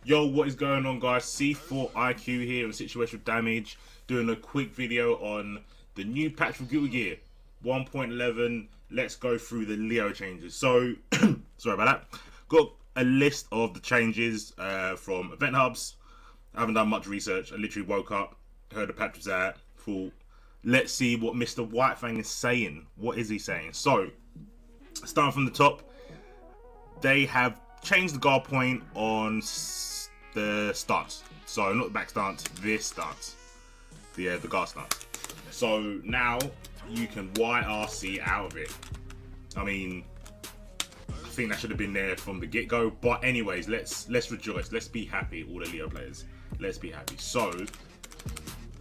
Yo, what is going on, guys? C4IQ here in Situational Damage, doing a quick video on the new patch for Guilty Gear 1.11. Let's go through the Leo changes. So, sorry about that. Got a list of the changes from event hubs. I haven't done much research. I literally woke up, heard the patch was out, thought, let's see what Mr. Whitefang is saying. What is he saying? So, starting from the top, they have changed the guard point on the stance. So not the back stance, this stance. The guard stance. So now you can YRC out of it. I mean, I think that should have been there from the get-go. But anyways, let's rejoice. Let's be happy, all the Leo players. Let's be happy. So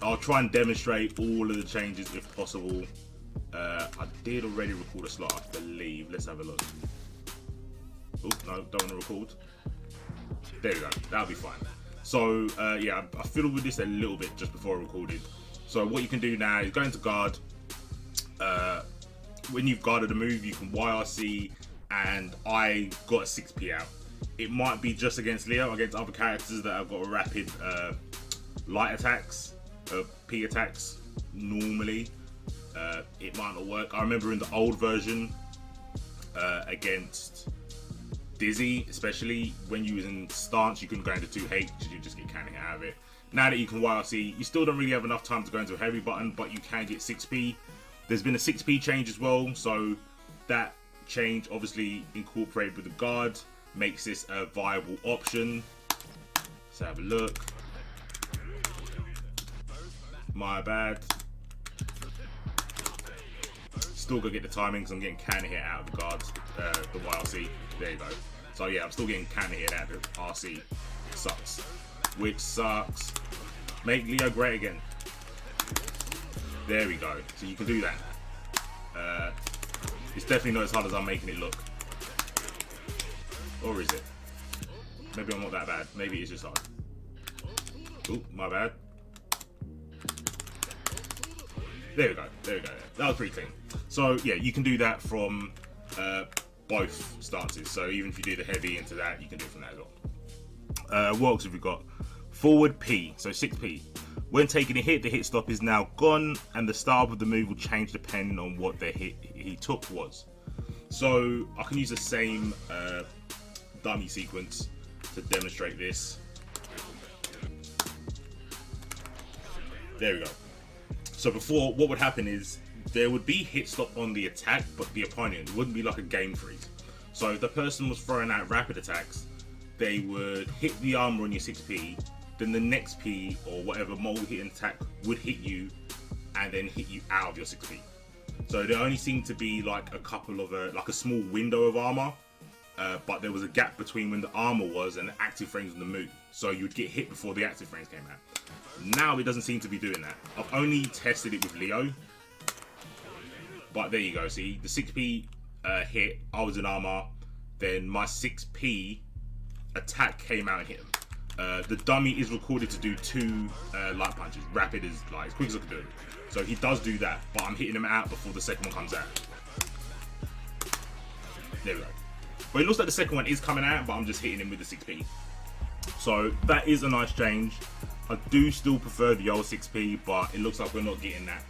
I'll try and demonstrate all of the changes if possible. I did already record a slot, I believe. Let's have a look. Oh, no, don't want to record. There we go, that'll be fine. So, yeah, I fiddled with this a little bit just before I recorded. So what you can do now is go into guard. When you've guarded a move, you can YRC, and I got a 6p out. It might be just against Leo, against other characters that have got a rapid light attacks, P attacks, normally. It might not work. I remember in the old version, against Dizzy, especially when you was in stance, you couldn't go into 2H, you just get canning out of it. Now that you can YRC, you still don't really have enough time to go into a heavy button, but you can get 6p. There's been a 6p change as well, so that change obviously incorporated with the guard makes this a viable option. Let's have a look. My bad. Still gonna get the timing because I'm getting cannon hit out of the guards, the YRC. There you go. So yeah, I'm still getting cannon hit out of the RC. Sucks. Which sucks. Make Leo great again. There we go. So you can do that. It's definitely not as hard as I'm making it look. Or is it? Maybe I'm not that bad. Maybe it's just hard. Ooh, my bad. There we go. There we go. That was pretty clean. So yeah, you can do that from both stances. So even if you do the heavy into that, you can do it from that as well. What else have we got? Forward P, so 6p. When taking a hit, the hit stop is now gone, and the style of the move will change depending on what the hit he took was. So I can use the same dummy sequence to demonstrate this. There we go. So before, what would happen is there would be hit stop on the attack, but the opponent wouldn't be like a game freeze. So if the person was throwing out rapid attacks, they would hit the armor on your 6p, then the next P or whatever multi-hitting attack would hit you and then hit you out of your 6p. So there only seemed to be like a couple of like a small window of armor, but there was a gap between when the armor was and the active frames on the move. So you'd get hit before the active frames came out. Now it doesn't seem to be doing that. I've only tested it with Leo, but there you go. See, the 6p hit, I was in armor, then my 6p attack came out and hit him. The dummy is recorded to do 2 light punches. Rapid is like as quick as I can do it. So he does do that, but I'm hitting him out before the second one comes out. There we go. But it looks like the second one is coming out, but I'm just hitting him with the 6p. So that is a nice change. I do still prefer the old 6p, but it looks like we're not getting that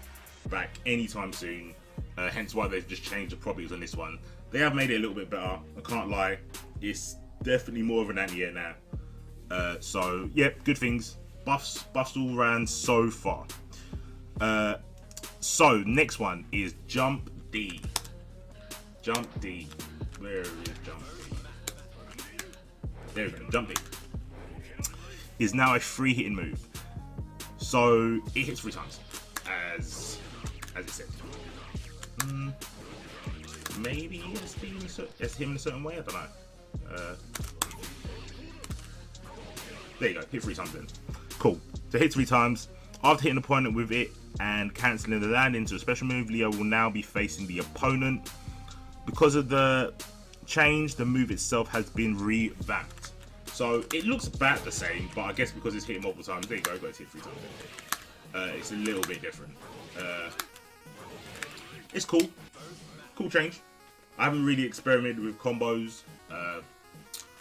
back anytime soon. Hence why they've just changed the properties on this one. They have made it a little bit better. I can't lie. It's definitely more of an anti-air now. So, yeah, good things. Buffs all around so far. So, next one is Jump D. Jump D. Where is Jump D? There we go, Jump D. Is now a free hitting move. So it hits 3 times, as it said. Maybe it's him in a certain way, I don't know. There you go, hit 3 times then. Cool, so hit 3 times. After hitting an opponent with it and cancelling the land into a special move, Leo will now be facing the opponent. Because of the change, the move itself has been revamped. So it looks about the same, but I guess because it's hit multiple times, there you go, but it's hit 3 times. It's a little bit different. It's cool. Cool change. I haven't really experimented with combos.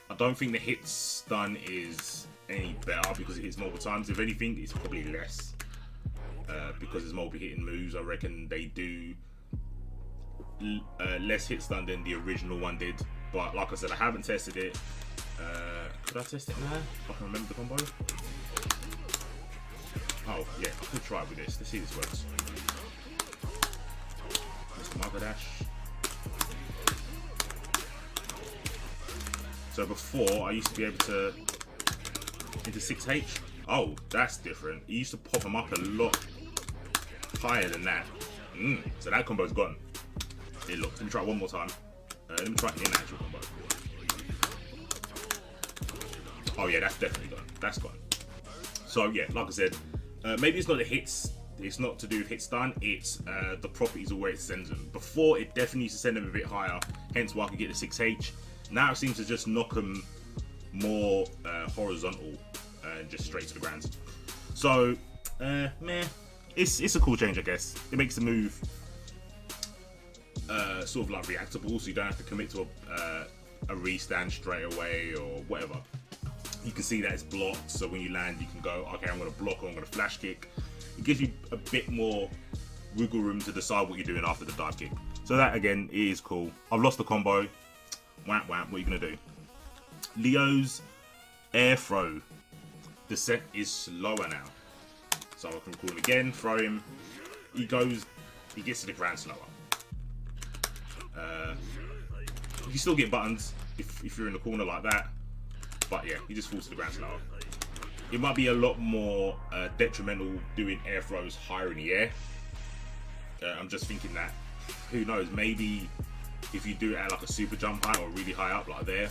I don't think the hit stun is any better because it hits multiple times. If anything, it's probably less because it's multiple hitting moves. I reckon they do less hit stun than the original one did. But like I said, I haven't tested it. Could I test it now? If I can remember the combo. Oh yeah, I could try it with this. Let's see if this works. Mr. Mother Dash. So before, I used to be able to into 6H. Oh, that's different. You used to pop them up a lot higher than that. So that combo's gone. It looks. Let me try it one more time. Let me try it in actual combo. Oh yeah, that's definitely gone. That's gone. So yeah, like I said, maybe it's not the hits. It's not to do with hit stun. It's the properties of where it sends them. Before, it definitely used to send them a bit higher. Hence why I could get the 6H. Now it seems to just knock them more horizontal and just straight to the ground. So, meh. It's a cool change, I guess. It makes the move sort of like reactable, so you don't have to commit to a restand straight away or whatever. You can see that it's blocked, so when you land, you can go, okay, I'm going to block or I'm going to flash kick. It gives you a bit more wiggle room to decide what you're doing after the dive kick. So that, again, is cool. I've lost the combo. Wham, wham, what are you going to do? Leo's air throw. The set is slower now. So I can call him again, throw him. He gets to the ground slower. You can still get buttons if you're in the corner like that. But yeah, he just falls to the ground slower. It might be a lot more detrimental doing air throws higher in the air. I'm just thinking that, who knows, maybe if you do it at like a super jump height or really high up like there,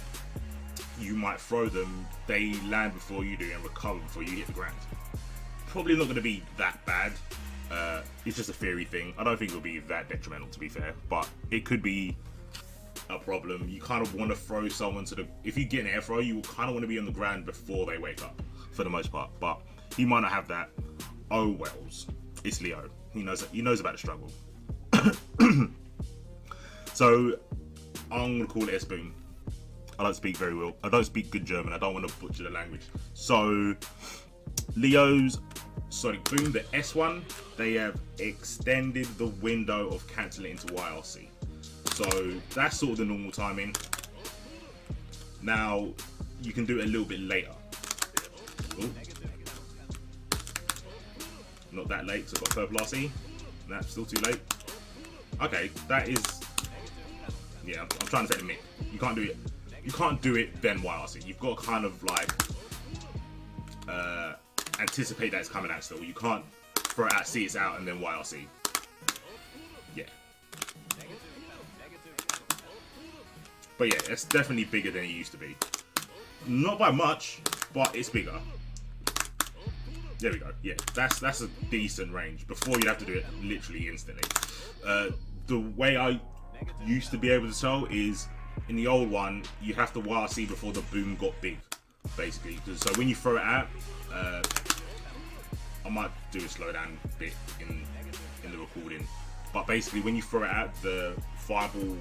you might throw them, they land before you do and recover before you hit the ground. Probably not going to be that bad. It's just a theory thing. I don't think it'll be that detrimental, to be fair, but it could be a problem. You kind of want to throw someone to the... If you get an air throw, you will kind of want to be on the ground before they wake up, for the most part. But he might not have that. Oh wells. It's Leo. He knows about the struggle. So I'm gonna call it S-Boom. I don't speak very well. I don't speak good German. I don't want to butcher the language. So Leo's Sonic Boom, the S1, they have extended the window of cancelling into YRC. So that's sort of the normal timing. Now you can do it a little bit later. Ooh. Not that late, so I've got purple RC. That's still too late. Okay, that is... Yeah, I'm trying to take the mic. You can't do it. You can't do it then YRC. You've got to kind of like anticipate that it's coming out still. You can't throw it out, see it's out, and then YRC. Yeah. But yeah, it's definitely bigger than it used to be. Not by much, but it's bigger. There we go. Yeah, that's a decent range. Before, you'd have to do it literally instantly. The way I used to be able to tell is, in the old one, you have to YRC before the boom got big, basically. So when you throw it out, I might do a slowdown bit in the recording, but basically when you throw it out, the fireball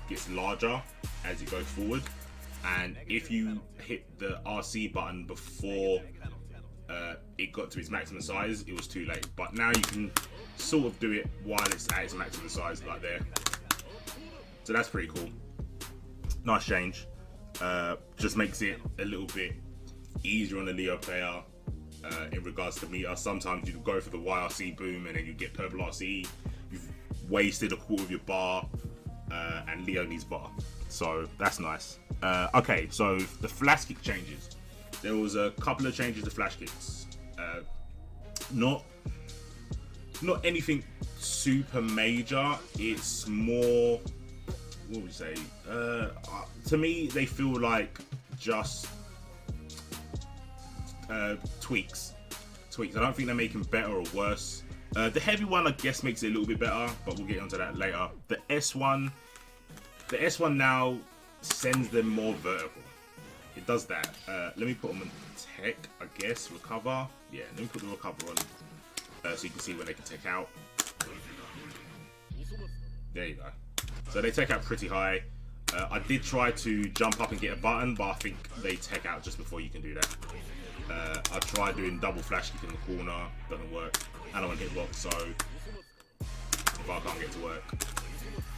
gets larger as it goes forward, and if you hit the RC button before it got to its maximum size, it was too late. But now you can sort of do it while it's at its maximum size, like there. So that's pretty cool. Nice change. Just makes it a little bit easier on the Leo player in regards to meter. Sometimes you go for the YRC boom and then you get purple RC. You've wasted a quarter of your bar, and Leo needs bar. So that's nice. Okay, so the flash kick changes. There was a couple of changes to flash kicks. Not anything super major. It's more, what would you say? To me, they feel like just tweaks. I don't think they're making better or worse. The heavy one, I guess, makes it a little bit better, but we'll get onto that later. The S1 now sends them more vertical. It does that. Let me put them on tech, I guess. Recover. Yeah, let me put the recover on so you can see when they can tech out. There you go. So they take out pretty high. I did try to jump up and get a button, but I think they tech out just before you can do that. I tried doing double flash kick in the corner, doesn't work. And I want to hit box, so if I can't get to work,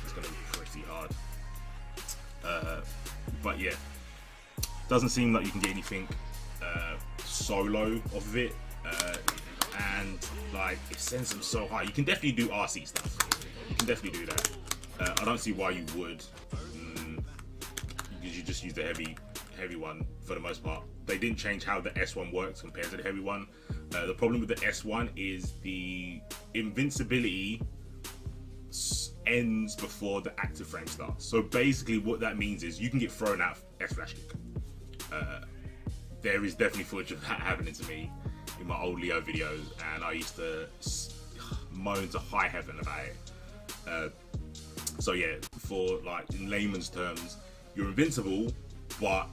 it's going to be pretty hard. But yeah, doesn't seem like you can get anything solo off of it. And like, it sends them so high. You can definitely do RC stuff. You can definitely do that. I don't see why you would. Because you just use the heavy one for the most part. They didn't change how the S1 works compared to the heavy one. The problem with the S1 is the invincibility ends before the active frame starts. So basically what that means is you can get thrown out of S flash kick. There is definitely footage of that happening to me in my old Leo videos, and I used to moan to high heaven about it. So yeah, for like in layman's terms, you're invincible, but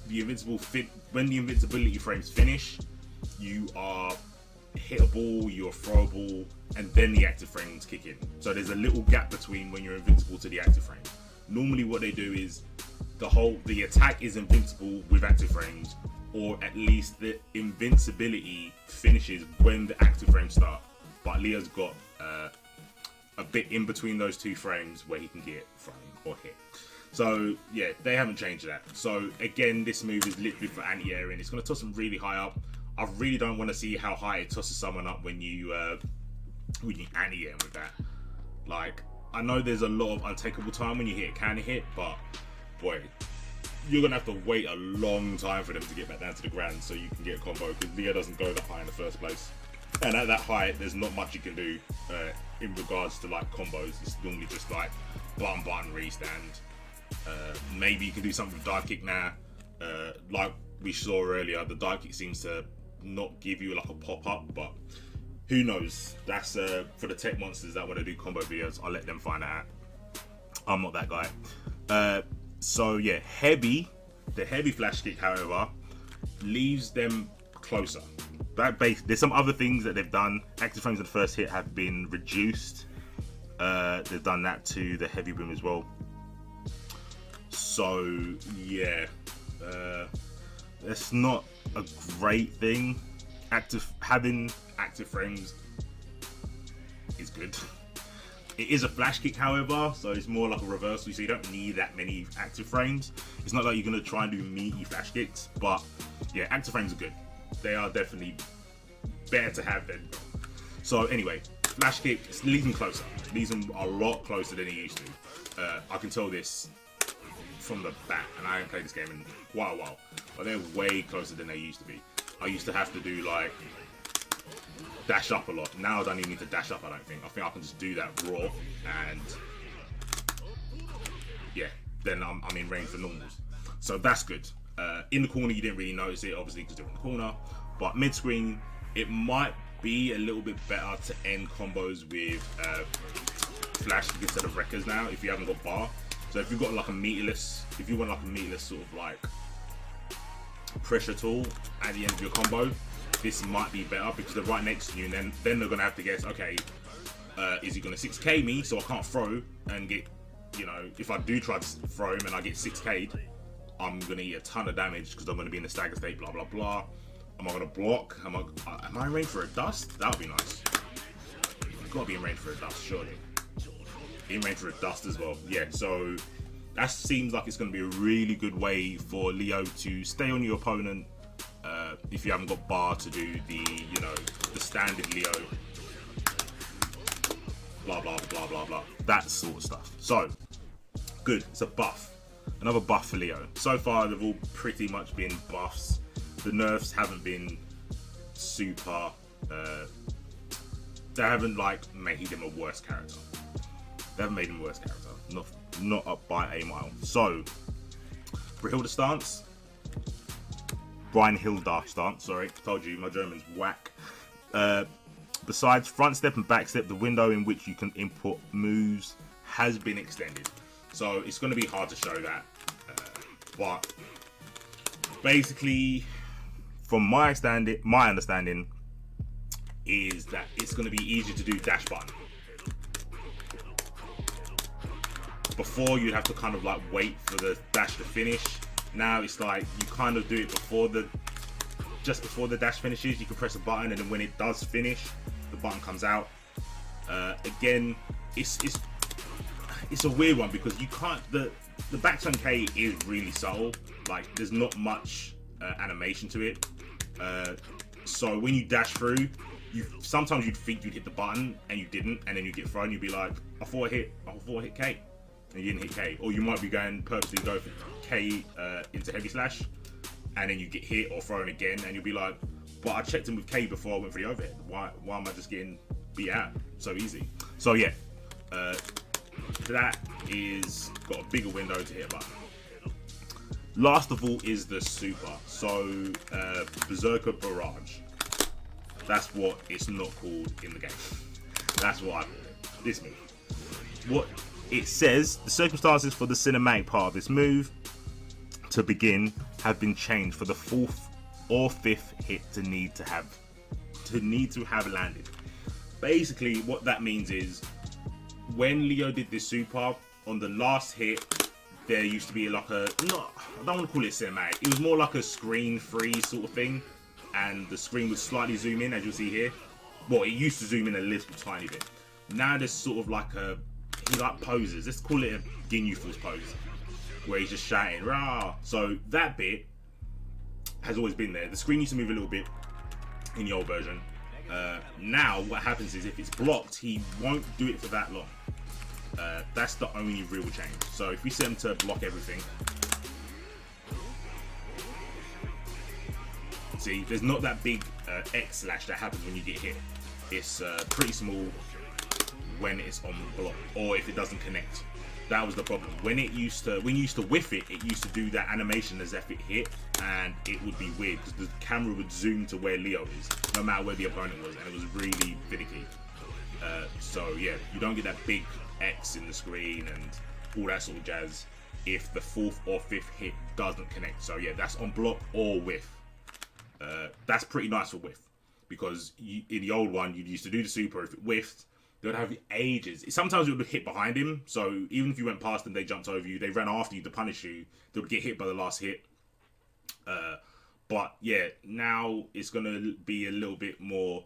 the when the invincibility frames finish, you are hittable, you're throwable, and then the active frames kick in. So there's a little gap between when you're invincible to the active frame. Normally what they do is the attack is invincible with active frames, or at least the invincibility finishes when the active frames start. But Leo's got a bit in between those two frames where he can get thrown or hit. So yeah, they haven't changed that. So again, this move is literally for anti-air, and it's going to toss them really high up. I really don't want to see how high it tosses someone up when you anti-air with that. Like, I know there's a lot of untakeable time when you hit a counter hit, but boy, you're going to have to wait a long time for them to get back down to the ground so you can get a combo, because Leo doesn't go that high in the first place. And at that height, there's not much you can do in regards to like combos. It's normally just like button, restand. Maybe you can do something with dive kick now. Like we saw earlier, the dive kick seems to not give you like a pop-up, but who knows? That's for the tech monsters that want to do combo videos. I'll let them find out. I'm not that guy. So yeah, the heavy flash kick, however, leaves them closer. There's some other things that they've done. Active frames in the first hit have been reduced. They've done that to the heavy boom as well. So yeah, it's not a great thing. Having active frames is good. It is a flash kick, however, so it's more like a reversal, so you don't need that many active frames. It's not like you're going to try and do meaty flash kicks, but yeah, active frames are good. They are definitely better to have than. So anyway, flash kick leaves them closer. Leaves them a lot closer than he used to. I can tell this from the bat, and I haven't played this game in quite a while, but they're way closer than they used to be. I used to have to do like dash up a lot. Now I don't even need to dash up, I think I can just do that raw, and yeah, then I'm in range for normals. So that's good. In the corner, you didn't really notice it, obviously, because they're in the corner, but mid-screen, it might be a little bit better to end combos with flash kick instead of wreckers now, if you haven't got bar. So if you've got like a meatless, if you want like a meatless sort of like pressure tool at the end of your combo, this might be better because they're right next to you, and then they're gonna have to guess, okay, is he gonna 6k me so I can't throw and get, you know, if I do try to throw him and I get 6k'd, I'm gonna eat a ton of damage because I'm gonna be in the stagger state, blah blah blah. Am I gonna block? Am I in range for a dust? That would be nice. I've gotta be in range for a dust, surely. In range for a dust as well. Yeah, so that seems like it's gonna be a really good way for Leo to stay on your opponent. If you haven't got bar to do the, you know, the standard Leo, blah blah blah blah blah, that sort of stuff. So good, it's a buff, another buff for Leo. So far they've all pretty much been buffs. The nerfs haven't been super, they haven't like made him a worse character. They haven't made him a worse character, not up by a mile. So Brihilda stance, Brynhilda stance, sorry, told you my German's whack. Besides front step and back step, the window in which you can input moves has been extended. So it's going to be hard to show that. But basically, from my understanding is that it's going to be easier to do dash button. before you'd have to kind of like wait for the dash to finish. Now it's like you kind of do it just before the dash finishes. You can press a button, and then when it does finish, the button comes out. Again, it's a weird one because you can't. The back turn K is really subtle. Like there's not much animation to it. So when you dash through, sometimes you'd think you'd hit the button and you didn't, and then you get thrown. You'd be like, I thought I hit K, and you didn't hit K. Or you might be purposely go for K into heavy slash, and then you get hit or thrown again, and you'll be like, but I checked him with K before I went for the overhead. Why am I just getting beat out so easy? So yeah, that is got a bigger window to hit a button. Last of all is the super. So Berserker Barrage. That's what it's not called in the game. That's what I call it. This move. What it says, the circumstances for the cinematic part of this move to begin have been changed for the 4th or 5th hit to need to have landed. Basically, what that means is when Leo did this super, on the last hit, there used to be like I don't want to call it cinematic. It was more like a screen freeze sort of thing, and the screen would slightly zoom in, as you'll see here. Well, it used to zoom in a little tiny bit. Now there's sort of like he like poses. Let's call it a Ginyu Force pose, where he's just shouting rah. So that bit has always been there. The screen used to move a little bit in the old version. Now what happens is if it's blocked, he won't do it for that long. That's the only real change. So if we set him to block everything, see, there's not that big X slash that happens when you get hit. It's pretty small when it's on block, or if it doesn't connect. That was the problem. When you used to whiff it, it used to do that animation as if it hit, and it would be weird because the camera would zoom to where Leo is, no matter where the opponent was, and it was really finicky. So yeah, you don't get that big X in the screen and all that sort of jazz if the 4th or 5th hit doesn't connect. So yeah, that's on block or whiff. That's pretty nice for whiff, because in the old one you used to do the super. If it whiffed, they would have ages. Sometimes it would hit behind him, so even if you went past them, they jumped over you, they ran after you to punish you, they would get hit by the last hit. But yeah, now it's gonna be a little bit more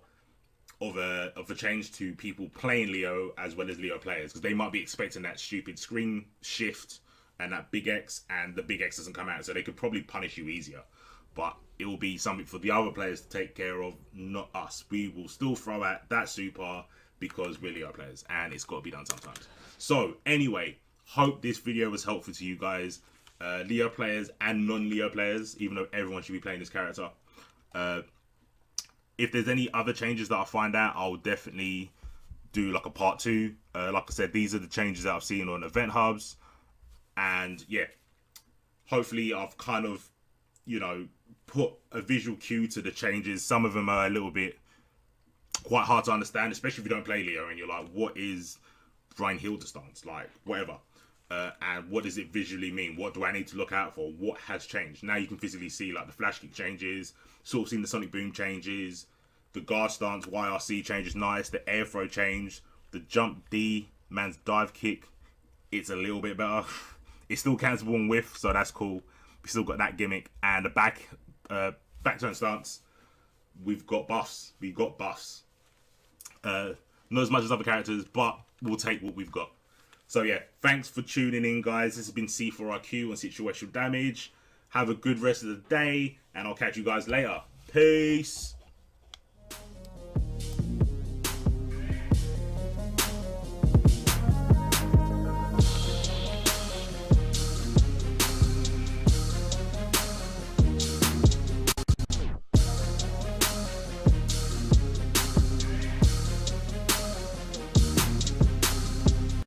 of a change to people playing Leo as well as Leo players, because they might be expecting that stupid screen shift and that big X, and the big X doesn't come out, so they could probably punish you easier. But it will be something for the other players to take care of, not us. We will still throw out that super because we're Leo players, and it's got to be done sometimes. So anyway, hope this video was helpful to you guys, Leo players and non-Leo players, even though everyone should be playing this character. If there's any other changes that I find out, I'll definitely do like a part 2. Like I said, these are the changes that I've seen on event hubs, and yeah, hopefully I've kind of, put a visual cue to the changes. Some of them are a little bit quite hard to understand, especially if you don't play Leo and you're like, what is Brian Hilda stance? Like, whatever. And what does it visually mean? What do I need to look out for? What has changed? Now you can physically see like the flash kick changes, sort of seeing the sonic boom changes, the guard stance YRC changes nice, the air throw change, the jump D, man's dive kick, it's a little bit better. It's still cancelable and whiff, so that's cool. We still got that gimmick, and the back turn stance, we've got buffs. Not as much as other characters, but we'll take what we've got. So yeah, thanks for tuning in, guys. This has been C4IQ on situational damage. Have a good rest of the day, and I'll catch you guys later. Peace.